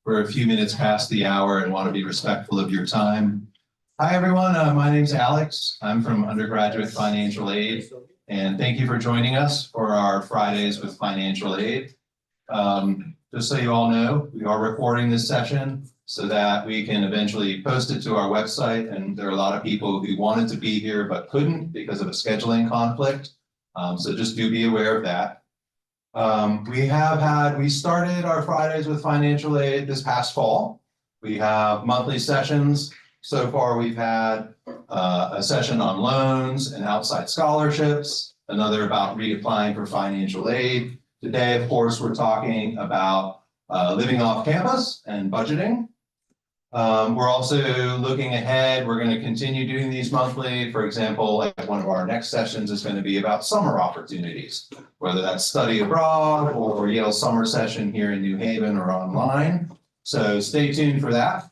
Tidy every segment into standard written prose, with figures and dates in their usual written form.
We're a few minutes past the hour and want to be respectful of your time. Hi, everyone. My name's Alex. I'm from Undergraduate Financial Aid, and thank you for joining us for our Fridays with Financial Aid. Just so you all know, we are recording this session so that we can eventually post it to our website, and there are a lot of people who wanted to be here but couldn't because of a scheduling conflict. So just do be aware of that. We started our Fridays with Financial Aid this past fall. We have monthly sessions. So far, we've had a session on loans and outside scholarships, another about reapplying for financial aid. Today, of course, we're talking about living off campus and budgeting. We're also looking ahead. We're going to continue doing these monthly. For example, like one of our next sessions is going to be about summer opportunities, whether that's study abroad or Yale summer session here in New Haven or online. So stay tuned for that.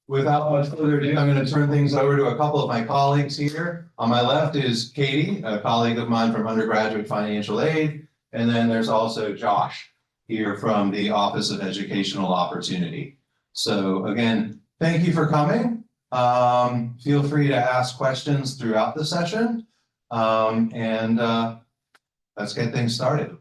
Without much further ado, I'm going to turn things over to a couple of my colleagues here. On my left is Katie, a colleague of mine from Undergraduate Financial Aid. And then there's also Josh here from the Office of Educational Opportunity. So again, thank you for coming. Feel free to ask questions throughout the session. Let's get things started.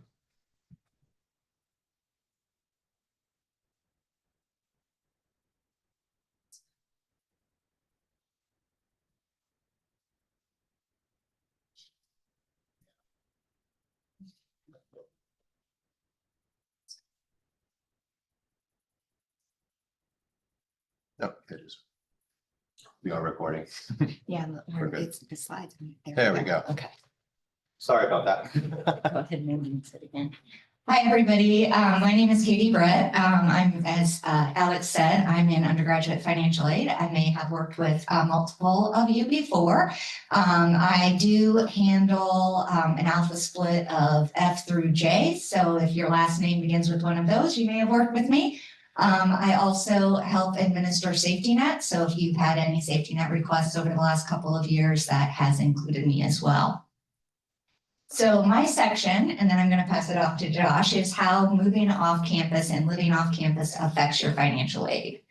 No, it is. We are recording. Yeah, it's the slides. There we go. Okay. Sorry about that. Go ahead and use it again. Hi, everybody. My name is Katie Brett. I'm, as Alex said, I'm in Undergraduate Financial Aid. I may have worked with multiple of you before. I do handle an alpha split of F through J. So if your last name begins with one of those, you may have worked with me. I also help administer safety net. So if you've had any safety net requests over the last couple of years, that has included me as well. So my section, and then I'm going to pass it off to Josh, is how moving off campus and living off campus affects your financial aid.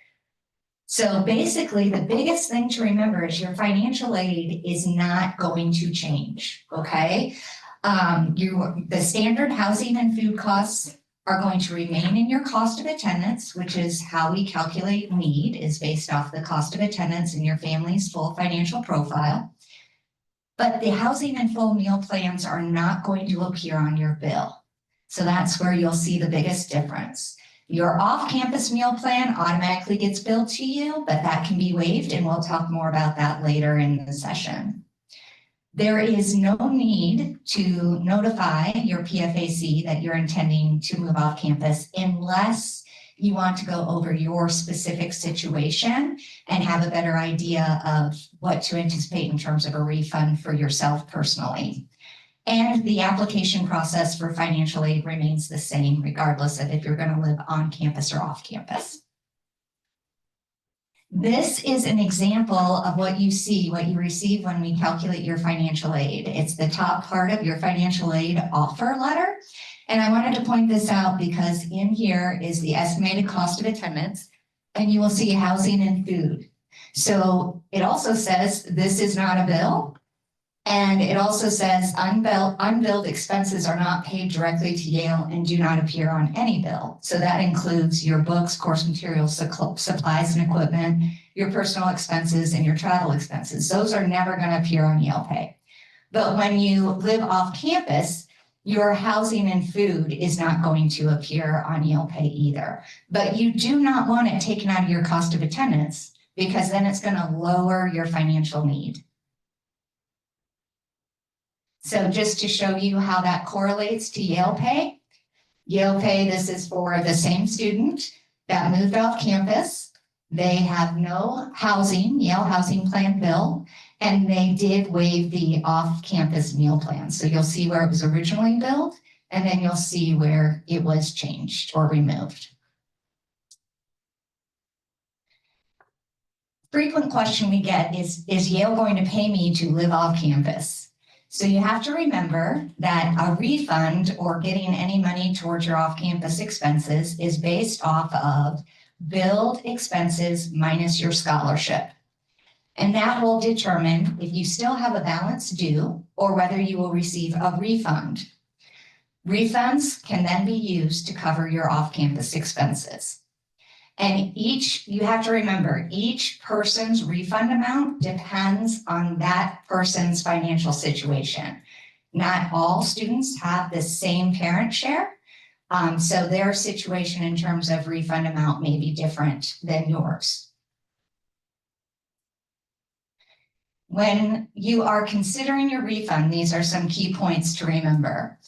So basically, the biggest thing to remember is your financial aid is not going to change, okay? The standard housing and food costs are going to remain in your cost of attendance, which is how we calculate need, is based off the cost of attendance in your family's full financial profile. But the housing and full meal plans are not going to appear on your bill. So that's where you'll see the biggest difference. Your off-campus meal plan automatically gets billed to you, but that can be waived, and we'll talk more about that later in the session. There is no need to notify your PFAC that you're intending to move off campus unless you want to go over your specific situation and have a better idea of what to anticipate in terms of a refund for yourself personally. And the application process for financial aid remains the same regardless of if you're going to live on campus or off campus. This is an example of what you see, what you receive when we calculate your financial aid. It's the top part of your financial aid offer letter. And I wanted to point this out because in here is the estimated cost of attendance, and you will see housing and food. So it also says this is not a bill. And it also says unbilled expenses are not paid directly to Yale and do not appear on any bill. So that includes your books, course materials, supplies and equipment, your personal expenses, and your travel expenses. Those are never going to appear on Yale Pay. But when you live off campus, your housing and food is not going to appear on Yale Pay either. But you do not want it taken out of your cost of attendance because then it's going to lower your financial need. So just to show you how that correlates to Yale Pay, this is for the same student that moved off campus. They have no housing, Yale housing plan bill, and they did waive the off-campus meal plan. So you'll see where it was originally billed, and then you'll see where it was changed or removed. Frequent question we get is Yale going to pay me to live off campus? So you have to remember that a refund or getting any money towards your off-campus expenses is based off of billed expenses minus your scholarship. And that will determine if you still have a balance due or whether you will receive a refund. Refunds can then be used to cover your off-campus expenses. And you have to remember, each person's refund amount depends on that person's financial situation. Not all students have the same parent share. So their situation in terms of refund amount may be different than yours. When you are considering your refund, these are some key points to remember.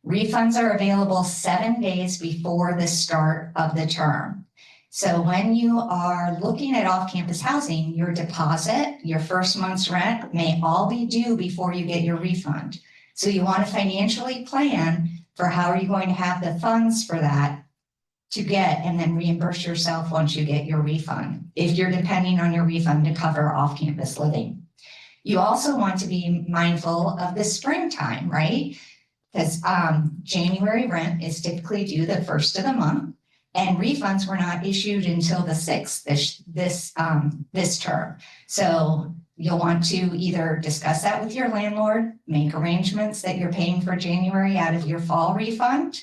Refunds are available 7 days before the start of the term. So when you are looking at off-campus housing, your deposit, your first month's rent may all be due before you get your refund. So you want to financially plan for how are you going to have the funds for that to get and then reimburse yourself once you get your refund, if you're depending on your refund to cover off-campus living. You also want to be mindful of the springtime, right? Because January rent is typically due the first of the month, and refunds were not issued until the 6th this term. So you'll want to either discuss that with your landlord, make arrangements that you're paying for January out of your fall refund,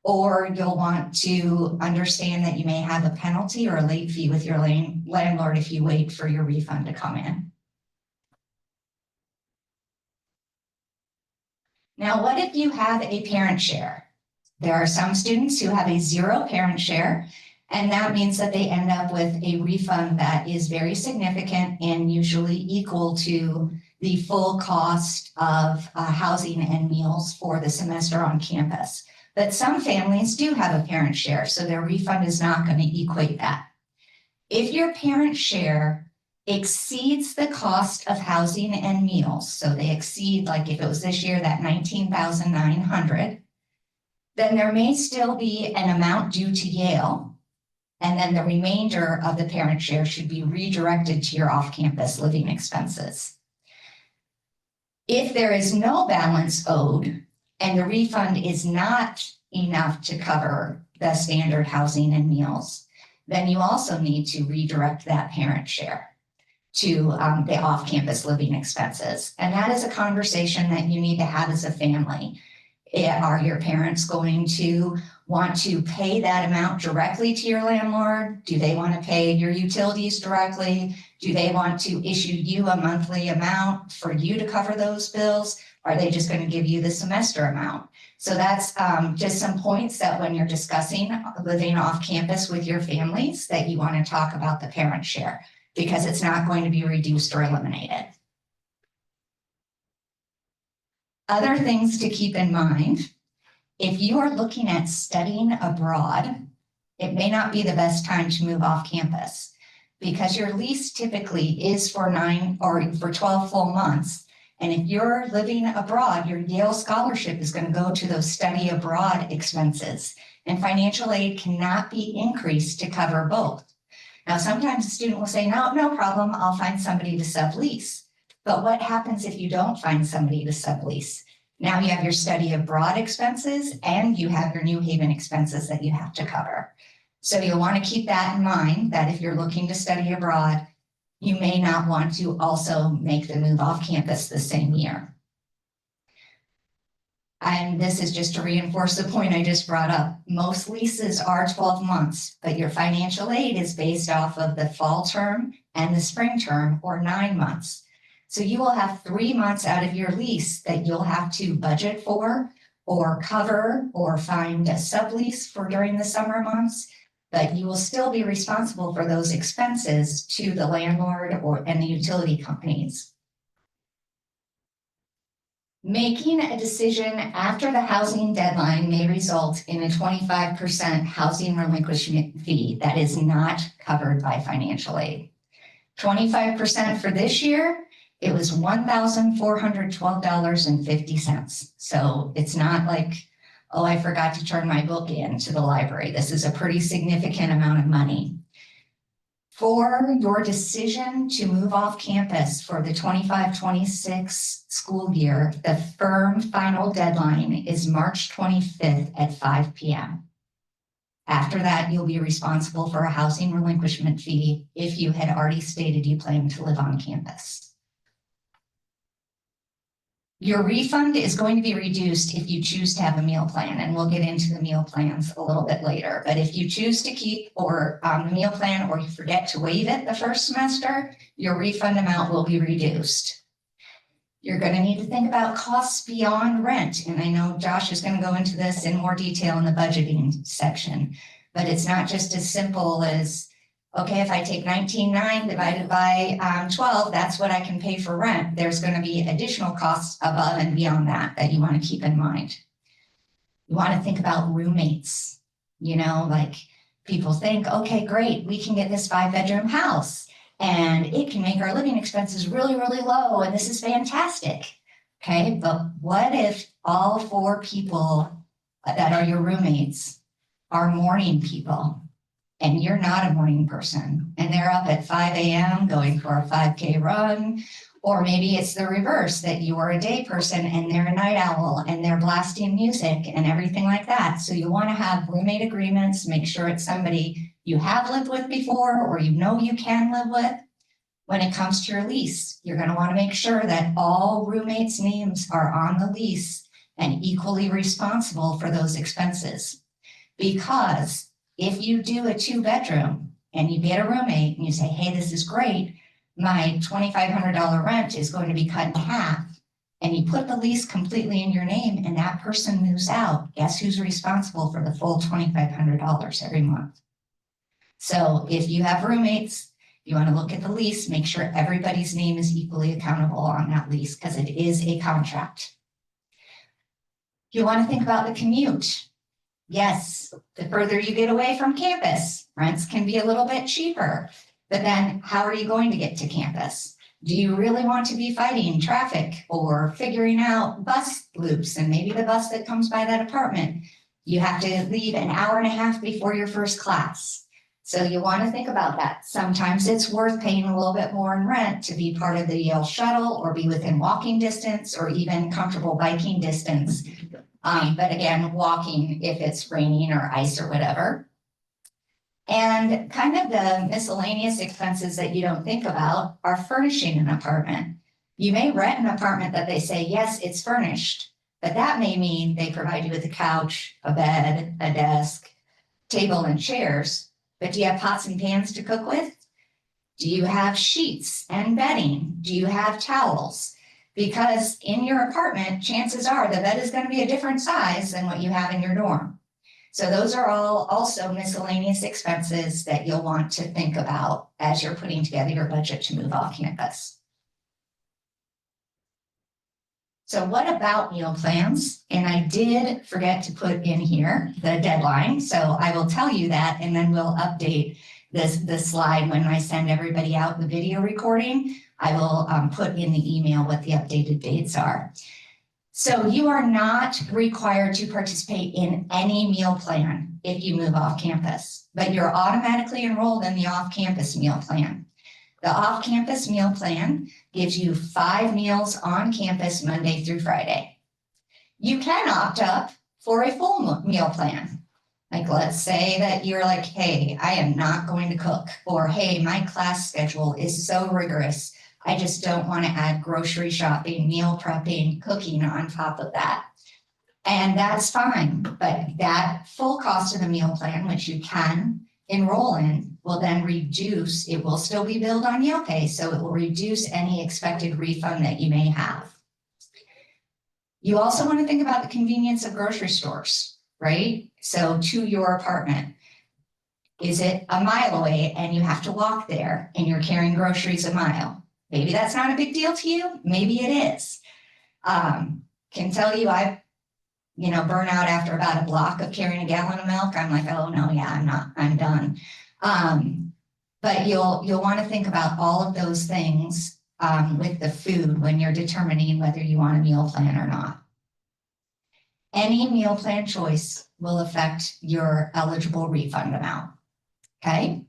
or you'll want to understand that you may have a penalty or a late fee with your landlord if you wait for your refund to come in. Now, what if you have a parent share? There are some students who have a 0 parent share, and that means that they end up with a refund that is very significant and usually equal to the full cost of housing and meals for the semester on campus. But some families do have a parent share, so their refund is not going to equate that. If your parent share exceeds the cost of housing and meals, so they exceed, like if it was this year, that $19,900, then there may still be an amount due to Yale, and then the remainder of the parent share should be redirected to your off-campus living expenses. If there is no balance owed and the refund is not enough to cover the standard housing and meals, then you also need to redirect that parent share to the off-campus living expenses. And that is a conversation that you need to have as a family. Are your parents going to want to pay that amount directly to your landlord? Do they want to pay your utilities directly? Do they want to issue you a monthly amount for you to cover those bills? Are they just going to give you the semester amount? So that's just some points that when you're discussing living off campus with your families, that you want to talk about the parent share, because it's not going to be reduced or eliminated. Other things to keep in mind: if you are looking at studying abroad, it may not be the best time to move off campus, because your lease typically is for 12 full months. And if you're living abroad, your Yale scholarship is going to go to those study abroad expenses, and financial aid cannot be increased to cover both. Now, sometimes a student will say, no problem, I'll find somebody to sublease. But what happens if you don't find somebody to sublease? Now you have your study abroad expenses and you have your New Haven expenses that you have to cover. So you'll want to keep that in mind, that if you're looking to study abroad, you may not want to also make the move off campus the same year. And this is just to reinforce the point I just brought up. Most leases are 12 months, but your financial aid is based off of the fall term and the spring term, or 9 months. So you will have 3 months out of your lease that you'll have to budget for or cover or find a sublease for during the summer months, but you will still be responsible for those expenses to the landlord and the utility companies. Making a decision after the housing deadline may result in a 25% housing relinquishment fee that is not covered by financial aid. 25% for this year, it was $1,412.50. So it's not like, oh, I forgot to turn my book in to the library. This is a pretty significant amount of money. For your decision to move off campus for the 25-26 school year, the firm final deadline is March 25th at 5 p.m. After that, you'll be responsible for a housing relinquishment fee if you had already stated you plan to live on campus. Your refund is going to be reduced if you choose to have a meal plan, and we'll get into the meal plans a little bit later. But if you choose to keep the meal plan, or you forget to waive it the first semester, your refund amount will be reduced. You're going to need to think about costs beyond rent. And I know Josh is going to go into this in more detail in the budgeting section, but it's not just as simple as, okay, if I take 19.9 divided by 12, that's what I can pay for rent. There's going to be additional costs above and beyond that you want to keep in mind. You want to think about roommates. You know, like people think, okay, great, we can get this 5-bedroom house and it can make our living expenses really, really low. And this is fantastic. Okay, but what if all 4 people that are your roommates are morning people? And you're not a morning person, and they're up at 5 a.m. going for a 5K run, or maybe it's the reverse, that you are a day person and they're a night owl and they're blasting music and everything like that. So you want to have roommate agreements, make sure it's somebody you have lived with before or you know you can live with. When it comes to your lease, you're going to want to make sure that all roommates' names are on the lease and equally responsible for those expenses. Because if you do a 2-bedroom and you get a roommate and you say, hey, this is great, my $2,500 rent is going to be cut in half, and you put the lease completely in your name and that person moves out, guess who's responsible for the full $2,500 every month? So if you have roommates, you want to look at the lease, make sure everybody's name is equally accountable on that lease because it is a contract. You want to think about the commute. Yes, the further you get away from campus, rents can be a little bit cheaper, but then how are you going to get to campus? Do you really want to be fighting traffic or figuring out bus loops and maybe the bus that comes by that apartment? You have to leave an hour and a half before your first class. So you want to think about that. Sometimes it's worth paying a little bit more in rent to be part of the Yale shuttle or be within walking distance or even comfortable biking distance. But again, walking if it's raining or ice or whatever. And kind of the miscellaneous expenses that you don't think about are furnishing an apartment. You may rent an apartment that they say, yes, it's furnished, but that may mean they provide you with a couch, a bed, a desk, table, and chairs. But do you have pots and pans to cook with? Do you have sheets and bedding? Do you have towels? Because in your apartment, chances are the bed is going to be a different size than what you have in your dorm. So those are all also miscellaneous expenses that you'll want to think about as you're putting together your budget to move off campus. So what about meal plans? And I did forget to put in here the deadline. So I will tell you that, and then we'll update this slide when I send everybody out the video recording. I will put in the email what the updated dates are. So you are not required to participate in any meal plan if you move off campus, but you're automatically enrolled in the off-campus meal plan. The off-campus meal plan gives you 5 meals on campus Monday through Friday. You can opt up for a full meal plan. Like, let's say that you're like, hey, I am not going to cook, or hey, my class schedule is so rigorous, I just don't want to add grocery shopping, meal prepping, cooking on top of that. And that's fine, but that full cost of the meal plan, which you can enroll in, will then reduce, it will still be billed on Yale Pay, so it will reduce any expected refund that you may have. You also want to think about the convenience of grocery stores, right? So to your apartment, is it a mile away and you have to walk there and you're carrying groceries a mile? Maybe that's not a big deal to you. Maybe it is. Can tell you I, burn out after about a block of carrying a gallon of milk. I'm like, oh no, yeah, I'm done. But you'll want to think about all of those things with the food when you're determining whether you want a meal plan or not. Any meal plan choice will affect your eligible refund amount. Okay.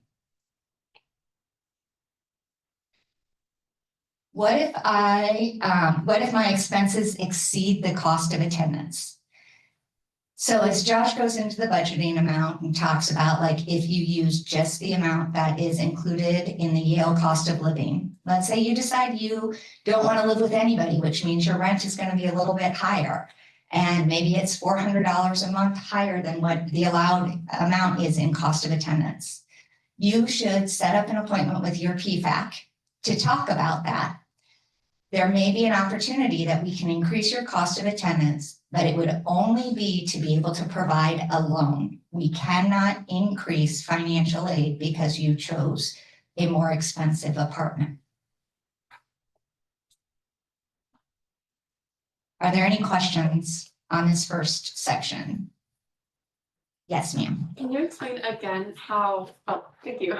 what if what if my expenses exceed the cost of attendance? So as Josh goes into the budgeting amount and talks about like, if you use just the amount that is included in the Yale cost of living, let's say you decide you don't want to live with anybody, which means your rent is going to be a little bit higher. And maybe it's $400 a month higher than what the allowed amount is in cost of attendance. You should set up an appointment with your PFAC to talk about that. There may be an opportunity that we can increase your cost of attendance, but it would only be to be able to provide a loan. We cannot increase financial aid because you chose a more expensive apartment. Are there any questions on this first section? Yes, ma'am. Can you explain again how, oh, thank you.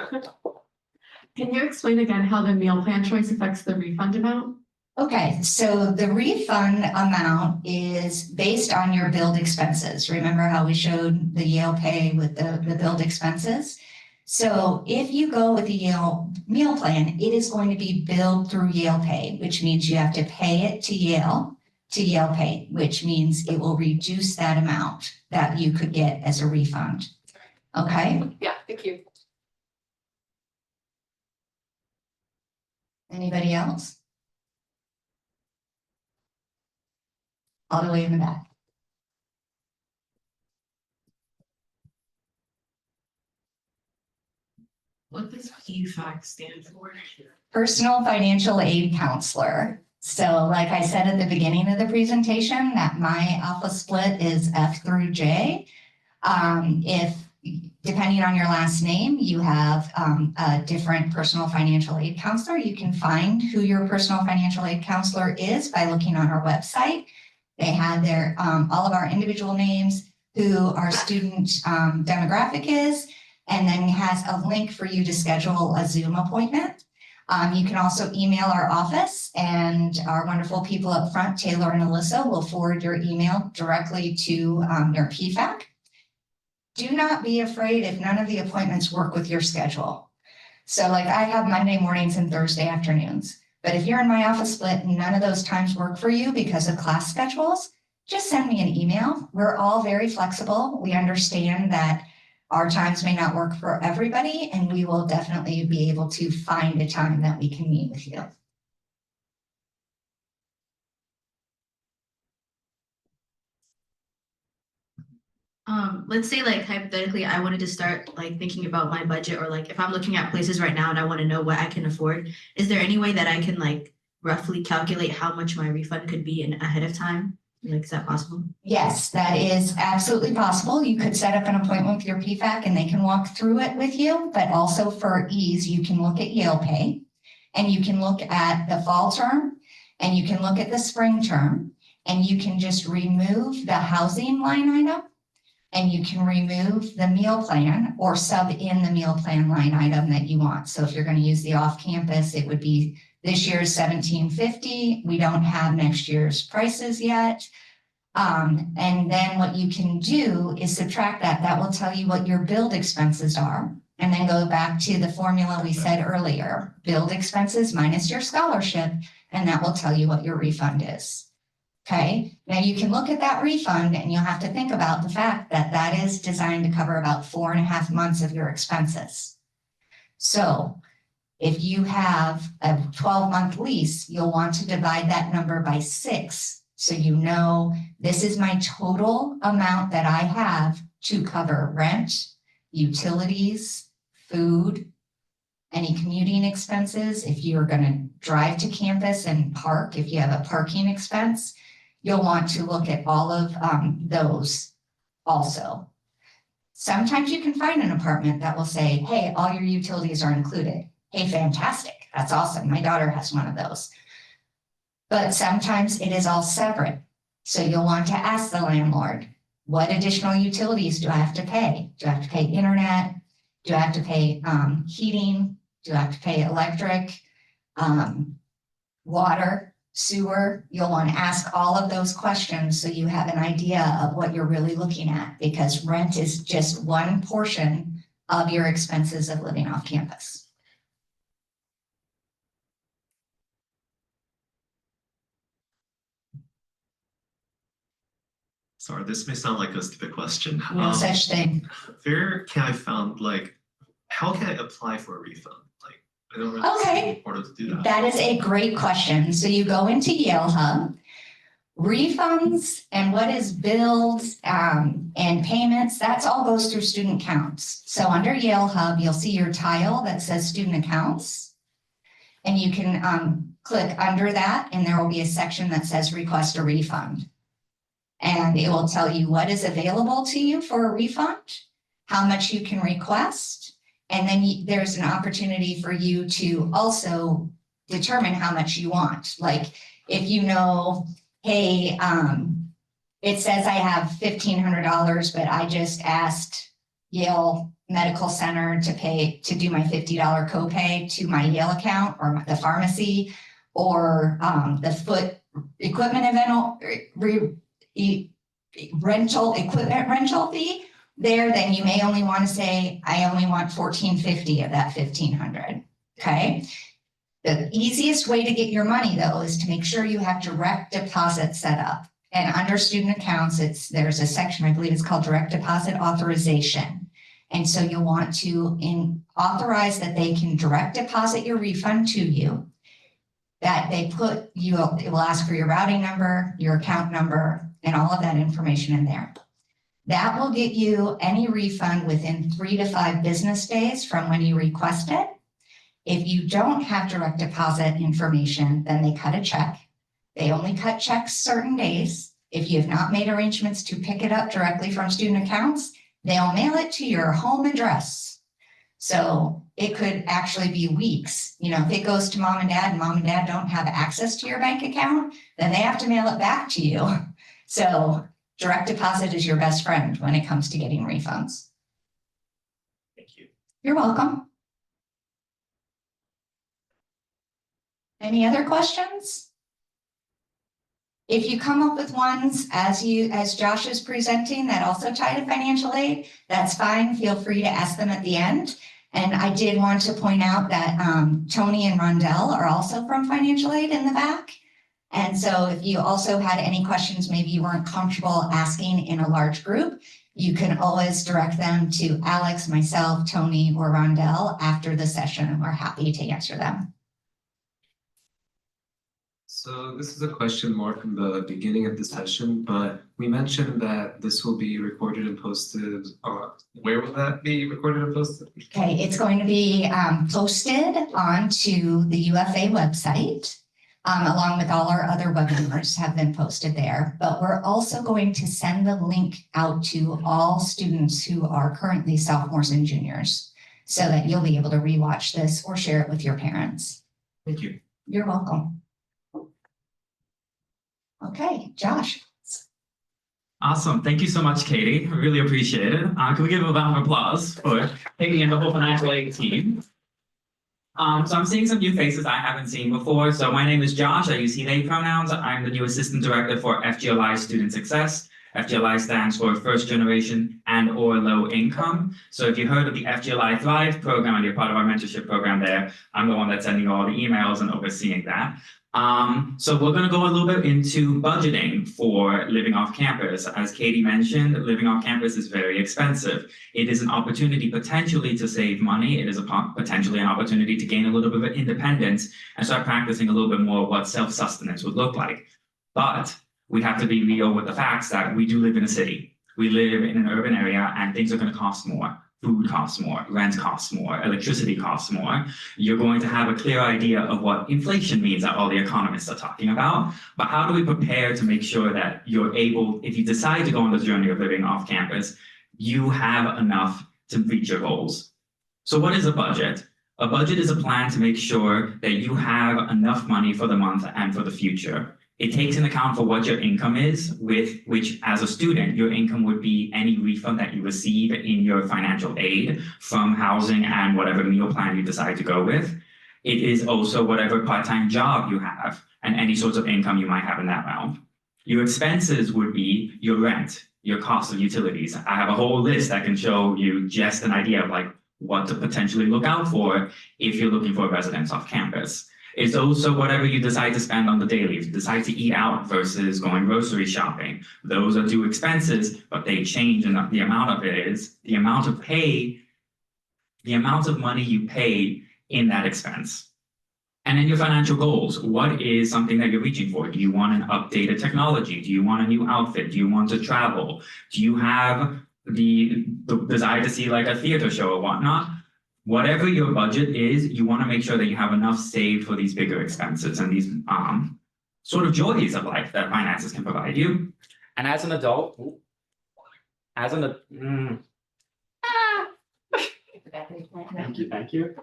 Can you explain again how the meal plan choice affects the refund amount? Okay, so the refund amount is based on your billed expenses. Remember how we showed the Yale pay with the billed expenses? So if you go with the Yale meal plan, it is going to be billed through Yale Pay, which means you have to pay it to Yale Pay, which means it will reduce that amount that you could get as a refund. Okay, Yeah, thank you. anybody else? All the way in the back. What does PFAC stand for? Personal financial aid counselor. So like I said at the beginning of the presentation, that my office split is F through J. If depending on your last name, you have a different personal financial aid counselor, you can find who your personal financial aid counselor is by looking on our website. They have their all of our individual names, who our student demographic is, and then has a link for you to schedule a Zoom appointment. You can also email our office, and our wonderful people up front, Taylor and Alyssa, will forward your email directly to your PFAC. Do not be afraid if none of the appointments work with your schedule. So like I have Monday mornings and Thursday afternoons, but if you're in my office split and none of those times work for you because of class schedules, just send me an email. We're all very flexible. We understand that our times may not work for everybody, and we will definitely be able to find a time that we can meet with you. Let's say like hypothetically, I wanted to start like thinking about my budget, or like if I'm looking at places right now and I want to know what I can afford, is there any way that I can like roughly calculate how much my refund could be ahead of time? Like, is that possible? Yes, that is absolutely possible. You could set up an appointment with your PFAC and they can walk through it with you, but also for ease, you can look at Yale Pay, and you can look at the fall term, and you can look at the spring term, and you can just remove the housing line item, and you can remove the meal plan or sub in the meal plan line item that you want. So if you're going to use the off-campus, it would be this year's $17.50. We don't have next year's prices yet. And then what you can do is subtract that. That will tell you what your billed expenses are. And then go back to the formula we said earlier, billed expenses minus your scholarship, and that will tell you what your refund is. Okay, now you can look at that refund and you'll have to think about the fact that that is designed to cover about 4.5 months of your expenses. So if you have a 12-month lease, you'll want to divide that number by 6. So you know, this is my total amount that I have to cover rent, utilities, food, any commuting expenses. If you're going to drive to campus and park, if you have a parking expense, you'll want to look at all of those also. Sometimes you can find an apartment that will say, hey, all your utilities are included. Hey, fantastic. That's awesome. My daughter has one of those. But sometimes it is all separate. So you'll want to ask the landlord, what additional utilities do I have to pay? Do I have to pay internet? Do I have to pay heating? Do I have to pay electric, water, sewer? You'll want to ask all of those questions so you have an idea of what you're really looking at, because rent is just one portion of your expenses of living off campus. Sorry, this may sound like a stupid question. No such thing. Where can I find, like, how can I apply for a refund? Like, I don't really see Okay. any portal to do that. That is a great question. So you go into Yale Hub, refunds and what is billed and payments, that's all goes through student accounts. So under Yale Hub, you'll see your tile that says student accounts. And you can click under that and there will be a section that says request a refund. And it will tell you what is available to you for a refund, how much you can request. And then there's an opportunity for you to also determine how much you want. Like if you know, hey, it says I have $1,500, but I just asked Yale Medical Center to do my $50 copay to my Yale account or the pharmacy or the foot equipment equipment rental fee there, then you may only want to say, I only want $1,450 of that $1,500, okay? The easiest way to get your money though is to make sure you have direct deposit set up. And under student accounts, there's a section, I believe it's called direct deposit authorization. And so you'll want to authorize that they can direct deposit your refund to you. That it will ask for your routing number, your account number, and all of that information in there. That will get you any refund within 3 to 5 business days from when you request it. If you don't have direct deposit information, then they cut a check. They only cut checks certain days. If you have not made arrangements to pick it up directly from student accounts, they'll mail it to your home address. So it could actually be weeks. You know, if it goes to mom and dad don't have access to your bank account, then they have to mail it back to you. So direct deposit is your best friend when it comes to getting refunds. Thank you. You're welcome. Any other questions? If you come up with ones as Josh is presenting that also tie to financial aid, that's fine. Feel free to ask them at the end. And I did want to point out that Tony and Rondell are also from financial aid in the back. And so if you also had any questions, maybe you weren't comfortable asking in a large group, you can always direct them to Alex, myself, Tony, or Rondell after the session, and we're happy to answer them. So this is a question more from the beginning of the session, but we mentioned that this will be recorded and posted. Where will that be recorded and posted? Okay, it's going to be posted onto the UFA website, along with all our other webinars have been posted there. But we're also going to send the link out to all students who are currently sophomores and juniors so that you'll be able to rewatch this or share it with your parents. Thank you. You're welcome. Okay, Josh. Awesome. Thank you so much, Katie. I really appreciate it. Can we give a round of applause for taking in the whole financial aid team? So I'm seeing some new faces I haven't seen before. So my name is Josh. I use he, they pronouns. I'm the new assistant director for FGLI Student Success. FGLI stands for First Generation and or Low Income. So if you heard of the FGLI Thrive program and you're part of our mentorship program there, I'm the one that's sending all the emails and overseeing that. So we're going to go a little bit into budgeting for living off campus. As Katie mentioned, living off campus is very expensive. It is an opportunity potentially to save money. It is potentially an opportunity to gain a little bit of independence and start practicing a little bit more of what self-sustenance would look like. But we have to be real with the facts that we do live in a city. We live in an urban area and things are going to cost more. Food costs more, rent costs more, electricity costs more. You're going to have a clear idea of what inflation means that all the economists are talking about. But how do we prepare to make sure that you're able, if you decide to go on the journey of living off campus, you have enough to reach your goals? So what is a budget? A budget is a plan to make sure that you have enough money for the month and for the future. It takes into account for what your income is, with which as a student, your income would be any refund that you receive in your financial aid from housing and whatever meal plan you decide to go with. It is also whatever part-time job you have and any sorts of income you might have in that realm. Your expenses would be your rent, your cost of utilities. I have a whole list that can show you just an idea of like what to potentially look out for if you're looking for a residence off campus. It's also whatever you decide to spend on the daily. If you decide to eat out versus going grocery shopping, those are two expenses, but they change, and the amount of it is the amount of money you pay in that expense. And then your financial goals. What is something that you're reaching for? Do you want an updated technology? Do you want a new outfit? Do you want to travel? Do you have the desire to see like a theater show or whatnot? Whatever your budget is, you want to make sure that you have enough saved for these bigger expenses and these sort of joys of life that finances can provide you. And as an adult, thank you.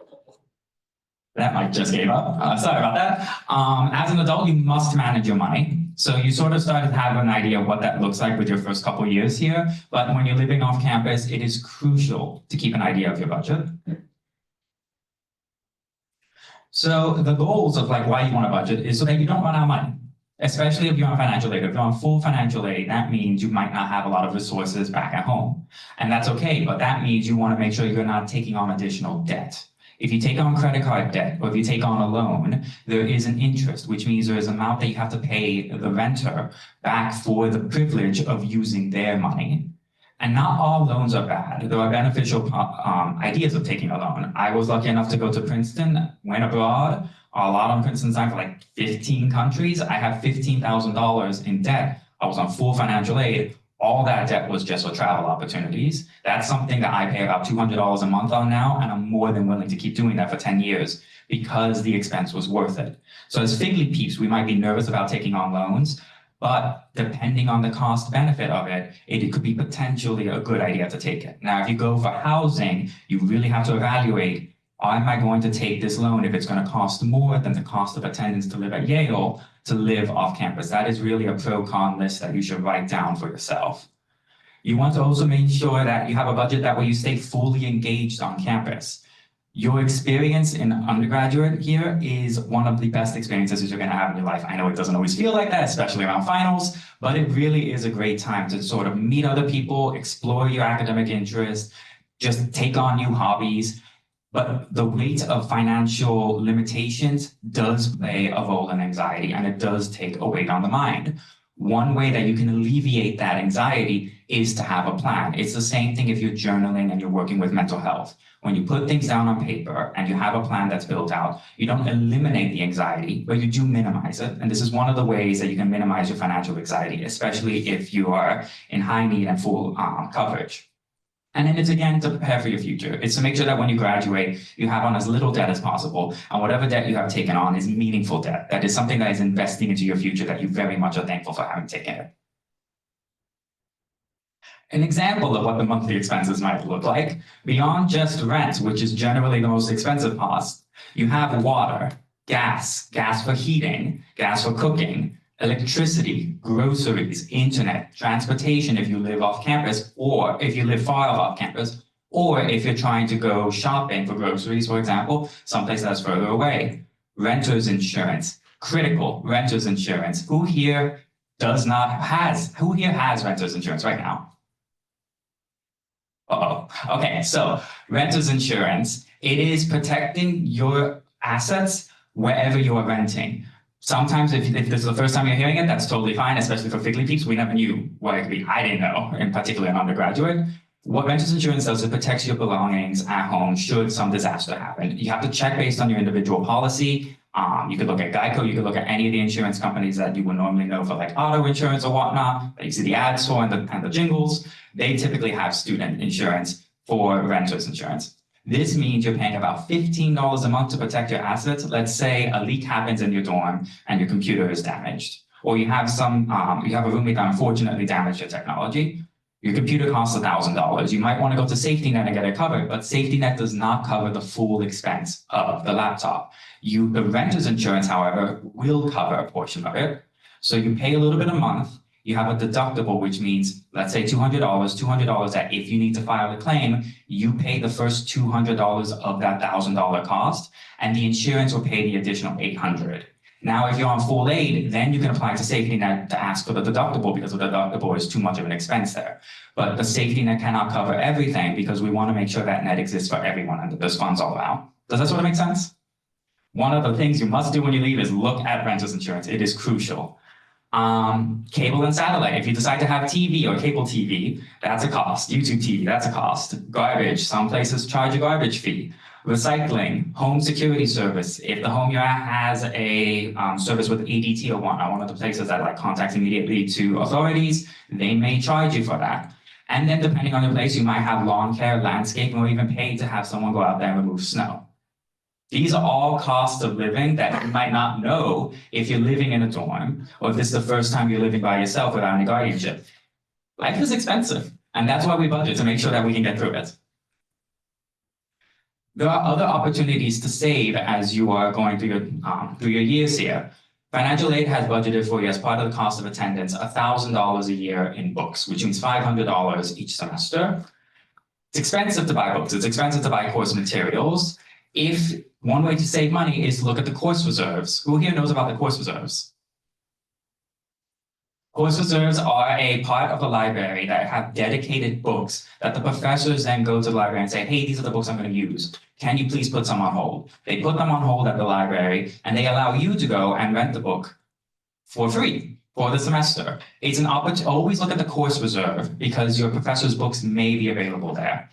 That mic just gave up. Sorry about that. As an adult, you must manage your money. So you sort of start to have an idea of what that looks like with your first couple of years here. But when you're living off campus, it is crucial to keep an idea of your budget. So the goals of like why you want a budget is so that you don't run out of money. Especially if you're on financial aid. If you're on full financial aid, that means you might not have a lot of resources back at home. And that's okay, but that means you want to make sure you're not taking on additional debt. If you take on credit card debt, or if you take on a loan, there is an interest, which means there is an amount that you have to pay the renter back for the privilege of using their money. And not all loans are bad. There are beneficial ideas of taking a loan. I was lucky enough to go to Princeton, went abroad, a lot on Princeton's time for like 15 countries. I have $15,000 in debt. I was on full financial aid. All that debt was just for travel opportunities. That's something that I pay about $200 a month on now, and I'm more than willing to keep doing that for 10 years because the expense was worth it. So as Figly peeps, we might be nervous about taking on loans, but depending on the cost benefit of it, it could be potentially a good idea to take it. Now, if you go for housing, you really have to evaluate, am I going to take this loan if it's going to cost more than the cost of attendance to live at Yale to live off campus? That is really a pro-con list that you should write down for yourself. You want to also make sure that you have a budget that way you stay fully engaged on campus. Your experience in undergraduate here is one of the best experiences you're going to have in your life. I know it doesn't always feel like that, especially around finals, but it really is a great time to sort of meet other people, explore your academic interests, just take on new hobbies. But the weight of financial limitations does play a role in anxiety, and it does take a weight on the mind. One way that you can alleviate that anxiety is to have a plan. It's the same thing if you're journaling and you're working with mental health. When you put things down on paper and you have a plan that's built out, you don't eliminate the anxiety, but you do minimize it. And this is one of the ways that you can minimize your financial anxiety, especially if you are in high need and full coverage. And then it's again to prepare for your future. It's to make sure that when you graduate, you have on as little debt as possible. And whatever debt you have taken on is meaningful debt. That is something that is investing into your future that you very much are thankful for having taken it. An example of what the monthly expenses might look like, beyond just rent, which is generally the most expensive cost, you have water, gas for heating, gas for cooking, electricity, groceries, internet, transportation if you live off campus, or if you live far off campus, or if you're trying to go shopping for groceries, for example, someplace that's further away. Renter's insurance, critical renter's insurance. Who here has renter's insurance right now? Okay, so renter's insurance, it is protecting your assets wherever you are renting. Sometimes if this is the first time you're hearing it, that's totally fine, especially for Figly peeps. We never knew what it could be. I didn't know, in particular in undergraduate. What renter's insurance does, it protects your belongings at home should some disaster happen. You have to check based on your individual policy. You could look at Geico, you could look at any of the insurance companies that you would normally know for like auto insurance or whatnot, that you see the ads for and the jingles. They typically have student insurance for renter's insurance. This means you're paying about $15 a month to protect your assets. Let's say a leak happens in your dorm and your computer is damaged, or you have a roommate that unfortunately damaged your technology. Your computer costs $1,000. You might want to go to Safety Net and get it covered, but Safety Net does not cover the full expense of the laptop. The renter's insurance, however, will cover a portion of it. So you pay a little bit a month. You have a deductible, which means, let's say $200 that if you need to file a claim, you pay the first $200 of that $1,000 cost, and the insurance will pay the additional $800. Now, if you're on full aid, then you can apply to Safety Net to ask for the deductible because the deductible is too much of an expense there. But the Safety Net cannot cover everything because we want to make sure that net exists for everyone and that those funds all out. Does that sort of make sense? One of the things you must do when you leave is look at renter's insurance. It is crucial. Cable and satellite. If you decide to have TV or cable TV, that's a cost. YouTube TV, that's a cost. Garbage. Some places charge a garbage fee. Recycling, home security service. If the home you're at has a service with ADT or one of the places that like contacts immediately to authorities, they may charge you for that. And then depending on the place, you might have lawn care, landscaping, or even pay to have someone go out there and remove snow. These are all costs of living that you might not know if you're living in a dorm or if this is the first time you're living by yourself without any guardianship. Life is expensive, and that's why we budget to make sure that we can get through it. There are other opportunities to save as you are going through your years here. Financial aid has budgeted for you as part of the cost of attendance $1,000 a year in books, which means $500 each semester. It's expensive to buy books. It's expensive to buy course materials. If one way to save money is to look at the course reserves. Who here knows about the course reserves? Course reserves are a part of the library that have dedicated books that the professors then go to the library and say, hey, these are the books I'm going to use. Can you please put some on hold? They put them on hold at the library and they allow you to go and rent the book for free for the semester. It's an opportunity. Always look at the course reserve because your professor's books may be available there.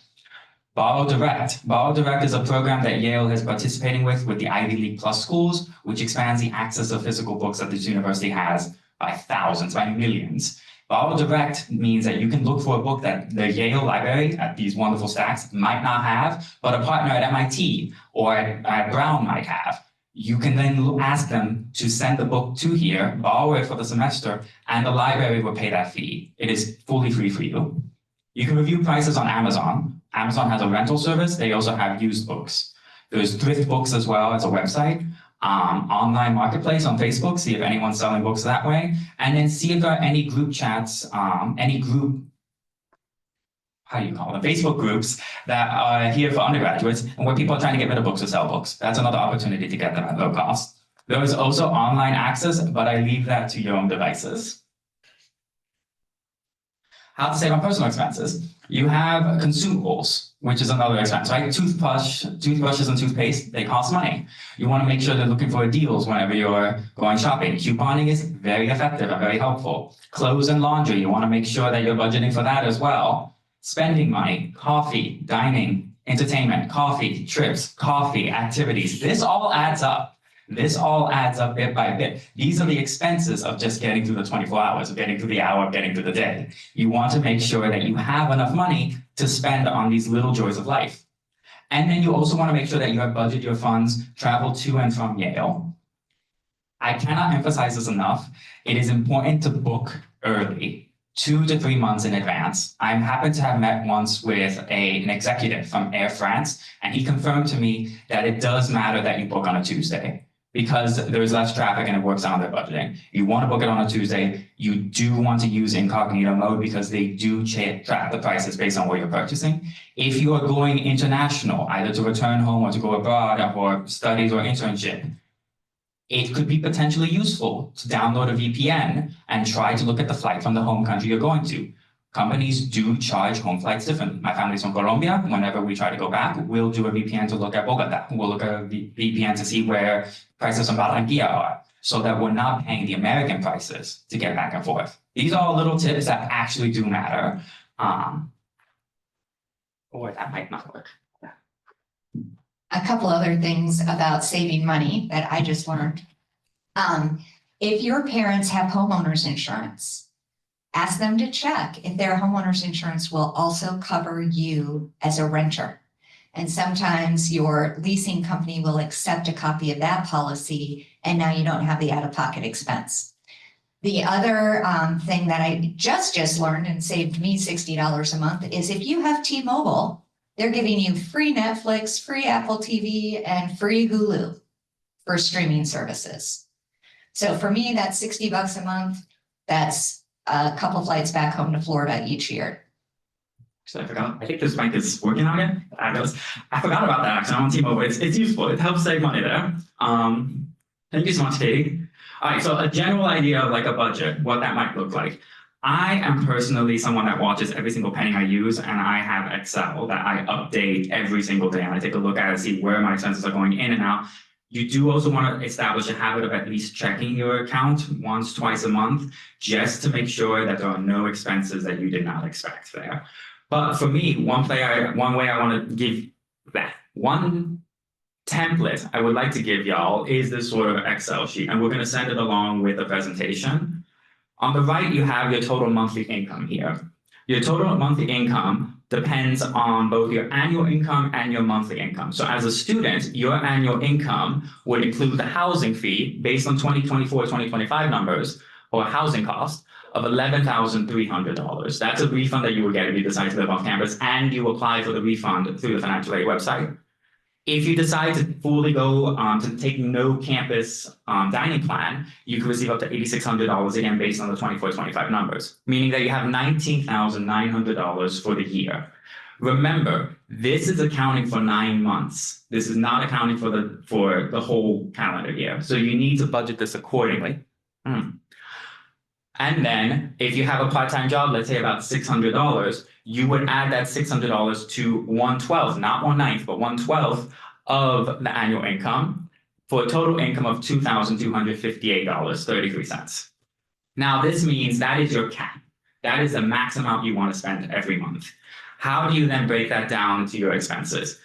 Borrow Direct. Borrow Direct is a program that Yale is participating with the Ivy League Plus schools, which expands the access of physical books that this university has by thousands, by millions. Borrow Direct means that you can look for a book that the Yale Library at these wonderful stacks might not have, but a partner at MIT or at Brown might have. You can then ask them to send the book to here, borrow it for the semester, and the library will pay that fee. It is fully free for you. You can review prices on Amazon. Amazon has a rental service. They also have used books. There's Thrift Books as well as a website. Online marketplace on Facebook, see if anyone's selling books that way, and then see if there are any group chats, any group, how do you call them, Facebook groups that are here for undergraduates and where people are trying to get rid of books or sell books. That's another opportunity to get them at low cost. There is also online access, but I leave that to your own devices. How to save on personal expenses. You have consumables, which is another expense, right? Toothbrushes and toothpaste, they cost money. You want to make sure they're looking for deals whenever you're going shopping. Couponing is very effective and very helpful. Clothes and laundry, you want to make sure that you're budgeting for that as well. Spending money, coffee, dining, entertainment, coffee, trips, coffee, activities. This all adds up. This all adds up bit by bit. These are the expenses of just getting through the 24 hours, of getting through the hour, of getting through the day. You want to make sure that you have enough money to spend on these little joys of life. And then you also want to make sure that you have budgeted your funds, travel to and from Yale. I cannot emphasize this enough. It is important to book early, 2 to 3 months in advance. I happen to have met once with an executive from Air France, and he confirmed to me that it does matter that you book on a Tuesday, because there's less traffic and it works on their budgeting. You want to book it on a Tuesday. You do want to use incognito mode because they do track the prices based on what you're purchasing. If you are going international, either to return home or to go abroad or studies or internship, it could be potentially useful to download a VPN and try to look at the flight from the home country you're going to. Companies do charge home flights differently. My family's from Colombia. Whenever we try to go back, we'll do a VPN to look at Bogota. We'll look at a VPN to see where prices from Barranquilla are, so that we're not paying the American prices to get back and forth. These are all little tips that actually do matter. Or that might not work. A couple other things about saving money that I just learned. If your parents have homeowners insurance, ask them to check if their homeowners insurance will also cover you as a renter. And sometimes your leasing company will accept a copy of that policy, and now you don't have the out-of-pocket expense. The other thing that I just learned and saved me $60 a month is if you have T-Mobile, they're giving you free Netflix, free Apple TV, and free Hulu for streaming services. So for me, that's $60 a month. That's a couple flights back home to Florida each year. Actually, I forgot. I think this mic is working on it. I forgot about that actually. I'm on T-Mobile. It's useful. It helps save money there. Thank you so much, Katie. All right, so a general idea of like a budget, what that might look like. I am personally someone that watches every single penny I use, and I have Excel that I update every single day. And I take a look at it, see where my expenses are going in and out. You do also want to establish a habit of at least checking your account once, twice a month, just to make sure that there are no expenses that you did not expect there. But for me, one way I want to give that one template I would like to give y'all is this sort of Excel sheet, and we're going to send it along with a presentation. On the right, you have your total monthly income here. Your total monthly income depends on both your annual income and your monthly income. So as a student, your annual income would include the housing fee based on 2024, 2025 numbers, or housing cost of $11,300. That's a refund that you will get if you decide to live off campus, and you apply for the refund through the financial aid website. If you decide to fully go to take no campus dining plan, you can receive up to $8,600 again based on the 24-25 numbers, meaning that you have $19,900 for the year. Remember, this is accounting for 9 months. This is not accounting for the whole calendar year. So you need to budget this accordingly. And then if you have a part-time job, let's say about $600, you would add that $600 to 1/12, not 1/9, but 1/12 of the annual income for a total income of $2,258.33. Now, this means that is your cap. That is the max amount you want to spend every month. How do you then break that down to your expenses?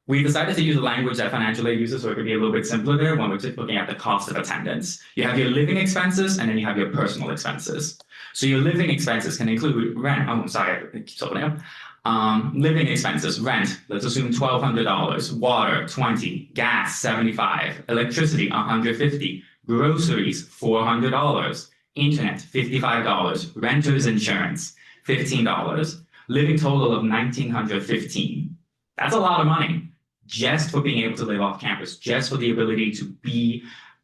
We decided to use a language that financial aid uses, so it could be a little bit simpler there when we're just looking at the cost of attendance. You have your living expenses, and then you have your personal expenses. So your living expenses can include rent. Oh, sorry, I keep opening up. Living expenses, rent, let's assume $1,200, water, $20, gas, $75, electricity, $150, groceries, $400, internet, $55, renter's insurance, $15, living total of $1,915. That's a lot of money just for being able to live off campus, just for the ability to be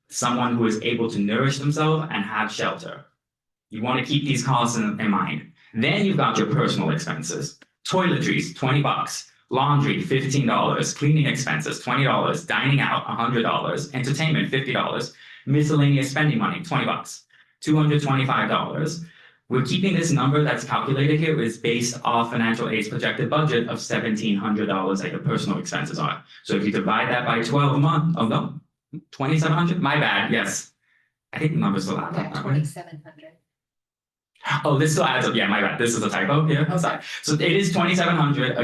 someone who is able to nourish themselves and have shelter. You want to keep these costs in mind. Then you've got your personal expenses. Toiletries, $20. Laundry, $15. Cleaning expenses, $20. Dining out, $100. Entertainment, $50. Miscellaneous spending money, $20. $225. We're keeping this number that's calculated here is based off financial aid's projected budget of $1,700 that your personal expenses are. So if you divide that by 12 months, oh no, 2,700? My bad, yes. I think the number's still out. Yeah, 2,700. Oh, this still adds up. Yeah, my bad. This is a typo here. I'm sorry. So it is $2,700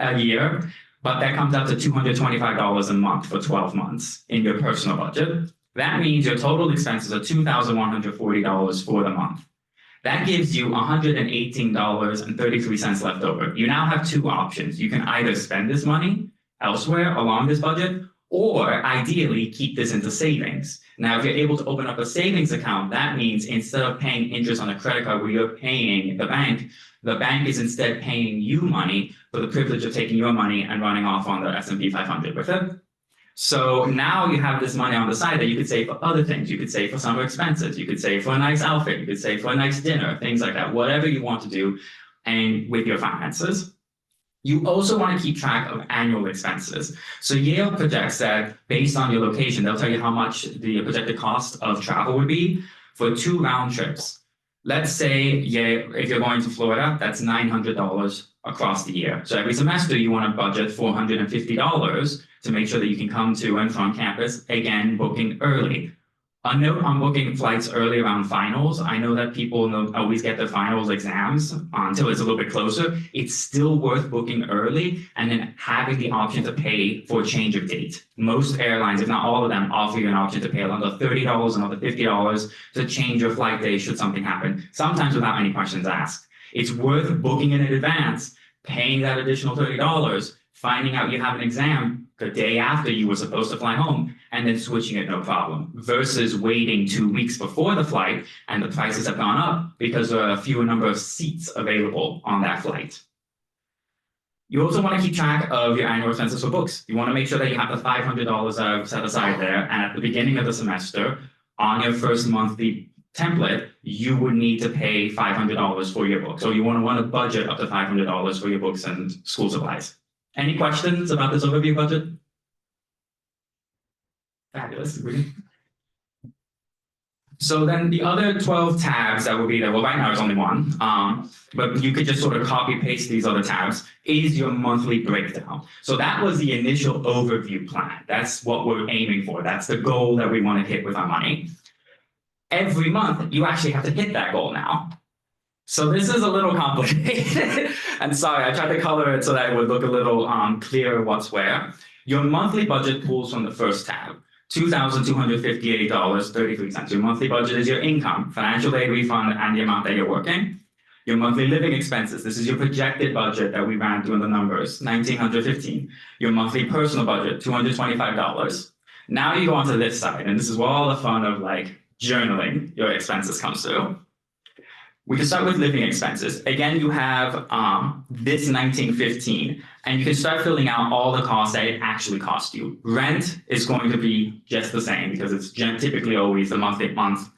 a year, but that comes out to $225 a month for 12 months in your personal budget. That means your total expenses are $2,140 for the month. That gives you $118.33 left over. You now have two options. You can either spend this money elsewhere along this budget, or ideally keep this into savings. Now, if you're able to open up a savings account, that means instead of paying interest on a credit card where you're paying the bank is instead paying you money for the privilege of taking your money and running off on the S&P 500 with it. So now you have this money on the side that you could save for other things. You could save for summer expenses. You could save for a nice outfit. You could save for a nice dinner, things like that, whatever you want to do and with your finances. You also want to keep track of annual expenses. So Yale projects that based on your location, they'll tell you how much the projected cost of travel would be for 2 round trips. Let's say if you're going to Florida, that's $900 across the year. So every semester you want to budget $450 to make sure that you can come to and from campus, again, booking early. A note on booking flights early around finals. I know that people always get their finals exams until it's a little bit closer. It's still worth booking early and then having the option to pay for a change of date. Most airlines, if not all of them, offer you an option to pay another $30, another $50 to change your flight day should something happen, sometimes without any questions asked. It's worth booking in advance, paying that additional $30, finding out you have an exam the day after you were supposed to fly home, and then switching it no problem, versus waiting 2 weeks before the flight and the prices have gone up because there are a fewer number of seats available on that flight. You also want to keep track of your annual expenses for books. You want to make sure that you have the $500 set aside there, and at the beginning of the semester, on your first monthly template, you would need to pay $500 for your books. So you want to budget up to $500 for your books and school supplies. Any questions about this overview budget? Fabulous. So then the other 12 tabs that will be there, well, right now there's only one, but you could just sort of copy paste these other tabs, is your monthly breakdown. So that was the initial overview plan. That's what we're aiming for. That's the goal that we want to hit with our money. Every month, you actually have to hit that goal now. So this is a little complicated. And sorry, I tried to color it so that it would look a little clearer what's where. Your monthly budget pulls from the first tab. $2,258.33. Your monthly budget is your income, financial aid refund, and the amount that you're working. Your monthly living expenses. This is your projected budget that we ran through in the numbers, $1,915. Your monthly personal budget, $225. Now you go onto this side, and this is where all the fun of like journaling your expenses comes through. We can start with living expenses. Again, you have this 1915, and you can start filling out all the costs that it actually cost you. Rent is going to be just the same because it's typically always the month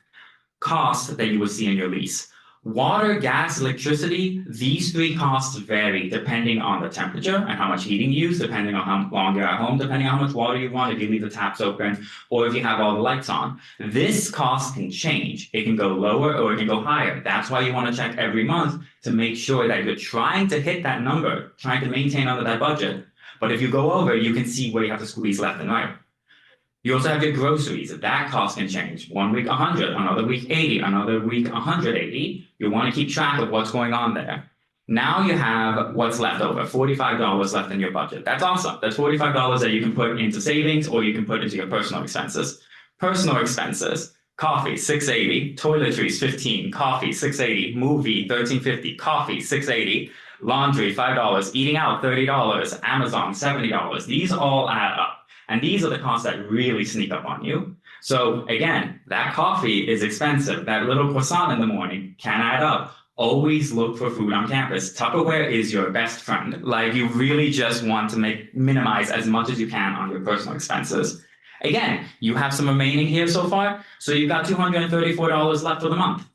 cost that you will see in your lease. Water, gas, electricity, these three costs vary depending on the temperature and how much heating you use, depending on how long you're at home, depending on how much water you want, if you leave the taps open, or if you have all the lights on. This cost can change. It can go lower or it can go higher. That's why you want to check every month to make sure that you're trying to hit that number, trying to maintain under that budget. But if you go over, you can see where you have to squeeze left and right. You also have your groceries. That cost can change. 1 week, 100, another week, 80, another week, 180. You want to keep track of what's going on there. Now you have what's left over, $45 left in your budget. That's awesome. That's $45 that you can put into savings or you can put into your personal expenses. Personal expenses, coffee, $6.80, toiletries, $15, coffee, $6.80, movie, $13.50, coffee, $6.80, laundry, $5, eating out, $30, Amazon, $70. These all add up. And these are the costs that really sneak up on you. So again, that coffee is expensive. That little croissant in the morning can add up. Always look for food on campus. Tupperware is your best friend. Like you really just want to minimize as much as you can on your personal expenses. Again, you have some remaining here so far. So you've got $234 left for the month.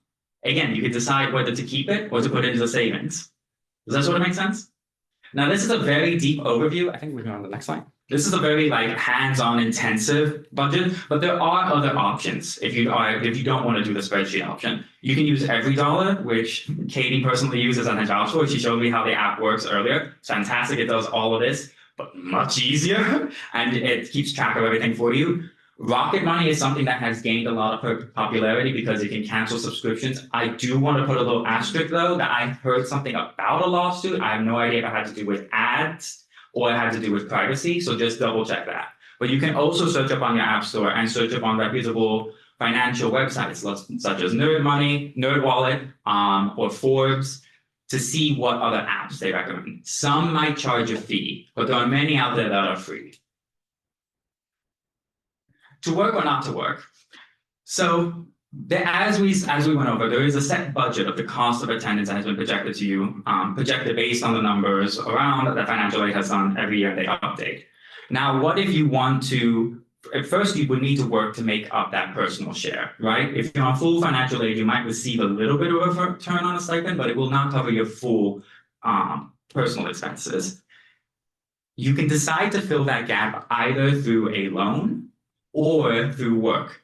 Again, you can decide whether to keep it or to put it into savings. Does that sort of make sense? Now, this is a very deep overview. I think we're going on the next slide. This is a very like hands-on intensive budget, but there are other options if you don't want to do the spreadsheet option. You can use Every Dollar, which Katie personally uses on her job store. She showed me how the app works earlier. It's fantastic. It does all of this, but much easier, and it keeps track of everything for you. Rocket Money is something that has gained a lot of popularity because it can cancel subscriptions. I do want to put a little asterisk though that I heard something about a lawsuit. I have no idea if it had to do with ads or it had to do with privacy, so just double check that. But you can also search up on your app store and search up on reputable financial websites such as Nerd Money, NerdWallet, or Forbes to see what other apps they recommend. Some might charge a fee, but there are many out there that are free. To work or not to work. So as we went over, there is a set budget of the cost of attendance that has been projected to you, projected based on the numbers around that financial aid has done every year they update. Now, what if you want to, at first you would need to work to make up that personal share, right? If you're on full financial aid, you might receive a little bit of a return on a stipend, but it will not cover your full personal expenses. You can decide to fill that gap either through a loan or through work.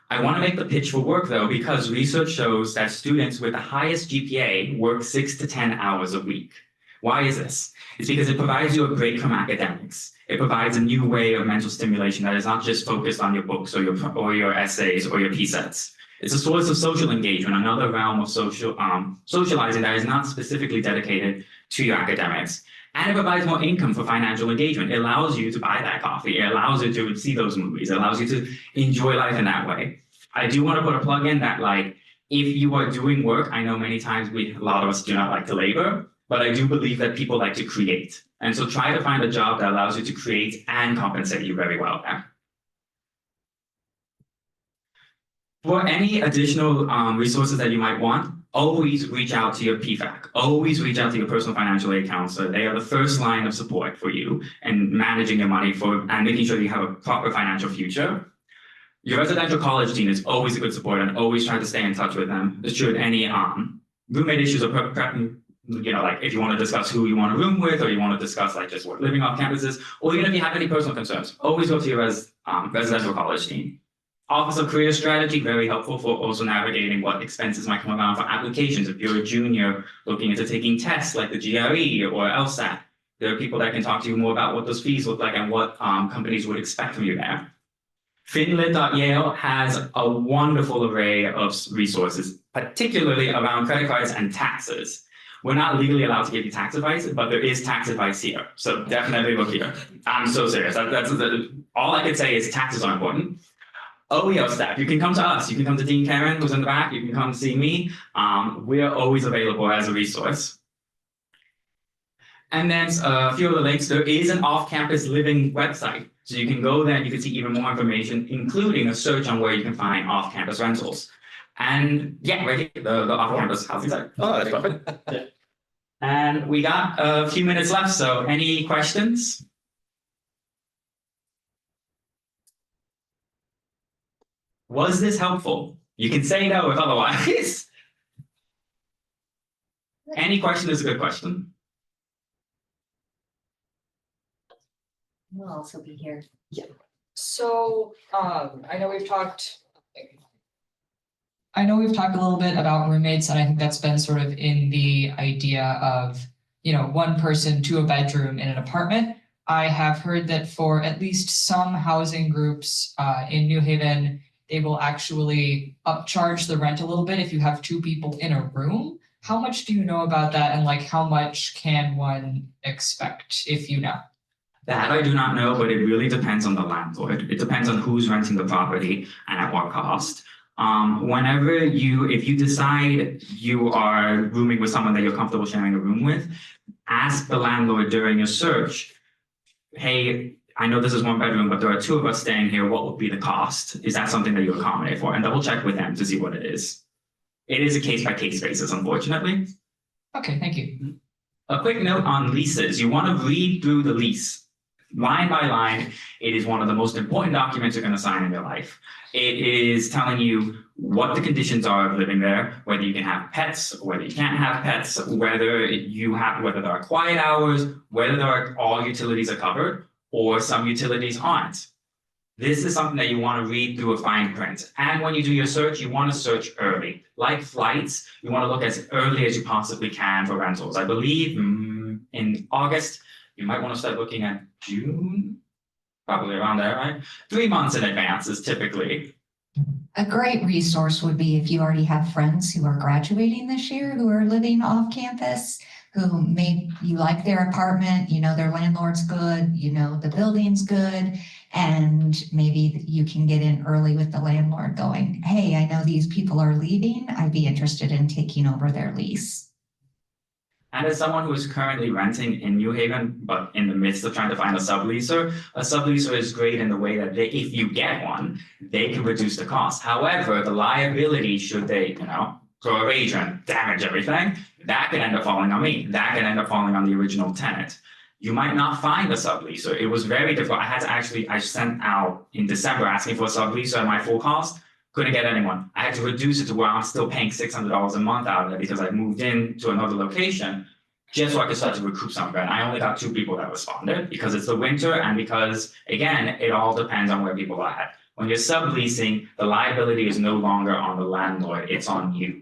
I want to make the pitch for work though, because research shows that students with the highest GPA work 6 to 10 hours a week. Why is this? It's because it provides you a break from academics. It provides a new way of mental stimulation that is not just focused on your books or your essays or your PSETs. It's a source of social engagement, another realm of socializing that is not specifically dedicated to your academics. And it provides more income for financial engagement. It allows you to buy that coffee. It allows you to see those movies. It allows you to enjoy life in that way. I do want to put a plug in that like, if you are doing work, I know many times a lot of us do not like to labor, but I do believe that people like to create. And so try to find a job that allows you to create and compensate you very well there. For any additional resources that you might want, always reach out to your PFAC. Always reach out to your personal financial aid counselor. They are the first line of support for you and managing your money and making sure you have a proper financial future. Your residential college dean is always a good support and always try to stay in touch with them. Should any roommate issues or like if you want to discuss who you want to room with or you want to discuss like just living off campuses, or even if you have any personal concerns, always go to your residential college dean. Office of Career Strategy, very helpful for also navigating what expenses might come around for applications. If you're a junior looking into taking tests like the GRE or LSAT, there are people that can talk to you more about what those fees look like and what companies would expect from you there. Finlit.yale has a wonderful array of resources, particularly around credit cards and taxes. We're not legally allowed to give you tax advice, but there is tax advice here. So definitely look here. I'm so serious. That's all I could say is taxes are important. OEO staff, you can come to us. You can come to Dean Karen, who's in the back. You can come see me. We're always available as a resource. And then a few of the links. There is an off-campus living website. So you can go there and you can see even more information, including a search on where you can find off-campus rentals. And yeah, right here, the off-campus housing site. Oh, that's perfect. And we got a few minutes left, so any questions? Was this helpful? You can say no if otherwise. Any question is a good question. We'll also be here. So, I know we've talked a little bit about roommates, and I think that's been sort of in the idea of, one person to a bedroom in an apartment. I have heard that for at least some housing groups in New Haven, they will actually upcharge the rent a little bit if you have two people in a room. How much do you know about that, and like how much can one expect, if you know? That I do not know, but it really depends on the landlord. It depends on who's renting the property and at what cost. If you decide you are rooming with someone that you're comfortable sharing a room with, ask the landlord during your search, hey, I know this is one bedroom, but there are two of us staying here. What would be the cost? Is that something that you accommodate for? And double check with them to see what it is. It is a case by case basis, unfortunately. Okay, thank you. A quick note on leases. You want to read through the lease. Line by line, it is one of the most important documents you're going to sign in your life. It is telling you what the conditions are of living there, whether you can have pets, whether you can't have pets, whether there are quiet hours, whether all utilities are covered, or some utilities aren't. This is something that you want to read through a fine print. And when you do your search, you want to search early. Like flights, you want to look as early as you possibly can for rentals. I believe in August, you might want to start looking at June, probably around there, right? 3 months in advance is typically. A great resource would be if you already have friends who are graduating this year, who are living off campus, who you like their apartment, their landlord's good, the building's good, and maybe you can get in early with the landlord going, hey, I know these people are leaving. I'd be interested in taking over their lease. And as someone who is currently renting in New Haven, but in the midst of trying to find a subleaser is great in the way that if you get one, they can reduce the cost. However, the liability, should they, throw a rage and damage everything, that could end up falling on me. That could end up falling on the original tenant. You might not find a subleaser. It was very difficult. I sent out in December asking for a subleaser at my full cost. Couldn't get anyone. I had to reduce it to where I'm still paying $600 a month out of it because I moved in to another location just so I could start to recoup some rent. I only got 2 people that responded because it's the winter and because, again, it all depends on where people are at. When you're subleasing, the liability is no longer on the landlord, it's on you.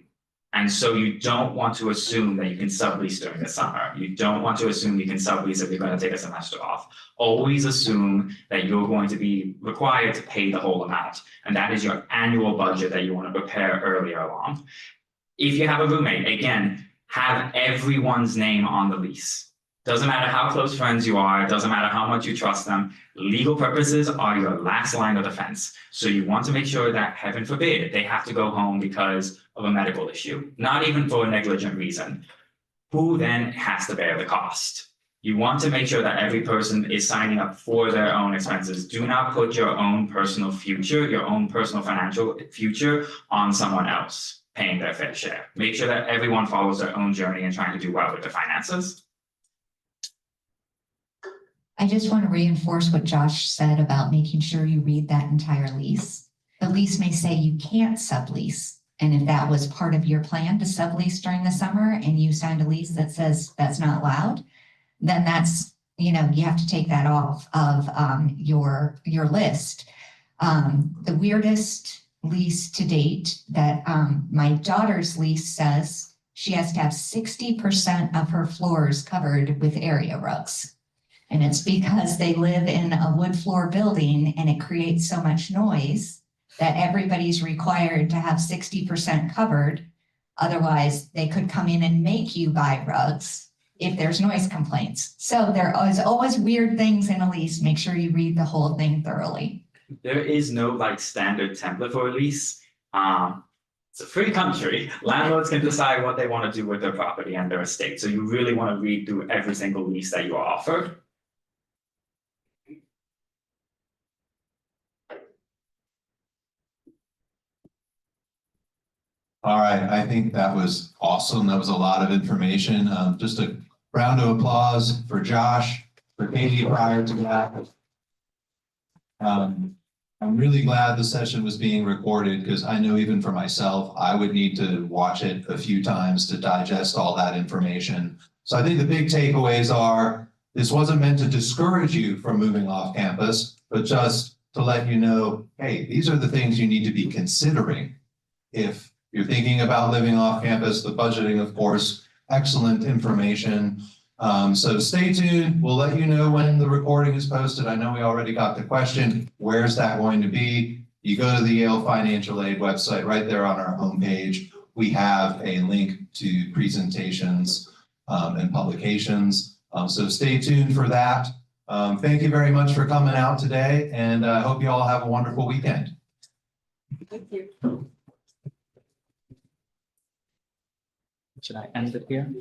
And so you don't want to assume that you can sublease during the summer. You don't want to assume you can sublease if you're going to take a semester off. Always assume that you're going to be required to pay the whole amount. And that is your annual budget that you want to prepare earlier along. If you have a roommate, again, have everyone's name on the lease. Doesn't matter how close friends you are, doesn't matter how much you trust them. Legal purposes are your last line of defense. So you want to make sure that, heaven forbid, they have to go home because of a medical issue, not even for a negligent reason. Who then has to bear the cost? You want to make sure that every person is signing up for their own expenses. Do not put your own personal future, your own personal financial future on someone else paying their fair share. Make sure that everyone follows their own journey and trying to do well with their finances. I just want to reinforce what Josh said about making sure you read that entire lease. The lease may say you can't sublease. And if that was part of your plan to sublease during the summer and you signed a lease that says that's not allowed, then that's, you have to take that off of your list. The weirdest lease to date that my daughter's lease says she has to have 60% of her floors covered with area rugs. And it's because they live in a wood floor building and it creates so much noise that everybody's required to have 60% covered. Otherwise, they could come in and make you buy rugs if there's noise complaints. So there is always weird things in a lease. Make sure you read the whole thing thoroughly. There is no like standard template for a lease. It's a free country. Landlords can decide what they want to do with their property and their estate. So you really want to read through every single lease that you are offered. All right, I think that was awesome. That was a lot of information. Just a round of applause for Josh, for Katie prior to that. I'm really glad the session was being recorded because I know even for myself, I would need to watch it a few times to digest all that information. So I think the big takeaways are, this wasn't meant to discourage you from moving off campus, but just to let you know, hey, these are the things you need to be considering if you're thinking about living off campus. The budgeting, of course, excellent information. So stay tuned. We'll let you know when the recording is posted. I know we already got the question, where's that going to be? You go to the Yale Financial Aid website, right there on our homepage. We have a link to presentations and publications. So stay tuned for that. Thank you very much for coming out today, and I hope you all have a wonderful weekend. Thank you. Should I end it here?